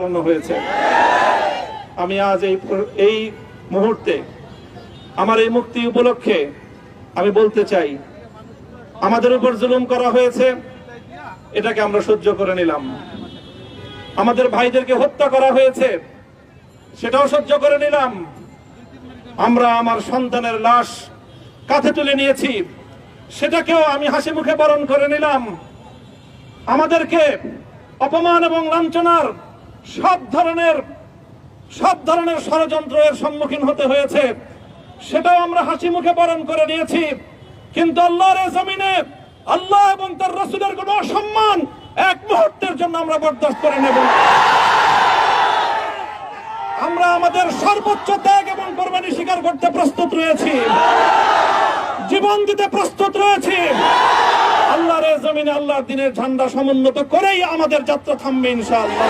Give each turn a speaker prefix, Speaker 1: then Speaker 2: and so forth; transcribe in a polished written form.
Speaker 1: হয়েছে। আমি আজ এই মুহূর্তে আমার এই মুক্তি উপলক্ষে আমি বলতে চাই, আমাদের উপর জুলুম করা হয়েছে, এটাকে আমরা সহ্য করে নিলাম। আমাদের ভাইদেরকে হত্যা করা হয়েছে, সেটাও সহ্য করে নিলাম। আমরা আমার সন্তানের লাশ কাঁধে তুলে নিয়েছি, সেটাকেও আমি হাসি মুখে বরণ করে নিলাম। আমাদেরকে অপমান এবং লাঞ্ছনার সব ধরনের ষড়যন্ত্রের সম্মুখীন হতে হয়েছে, সেটাও আমরা হাসি মুখে বরণ করে নিয়েছি। কিন্তু আল্লাহর জমিনে আল্লাহ এবং তার রাসূলের কোনো অসম্মান এক মুহূর্তের জন্য আমরা বরদাস্ত করে নেব। আমরা আমাদের সর্বোচ্চ ত্যাগ এবং কোরবানি স্বীকার করতে প্রস্তুত রয়েছি, জীবন দিতে প্রস্তুত রয়েছি। আল্লাহর জমিনে আল্লাহর দ্বীনের ঝান্ডা সমুন্নত করেই আমাদের যাত্রা থামবে ইনশাআল্লাহ।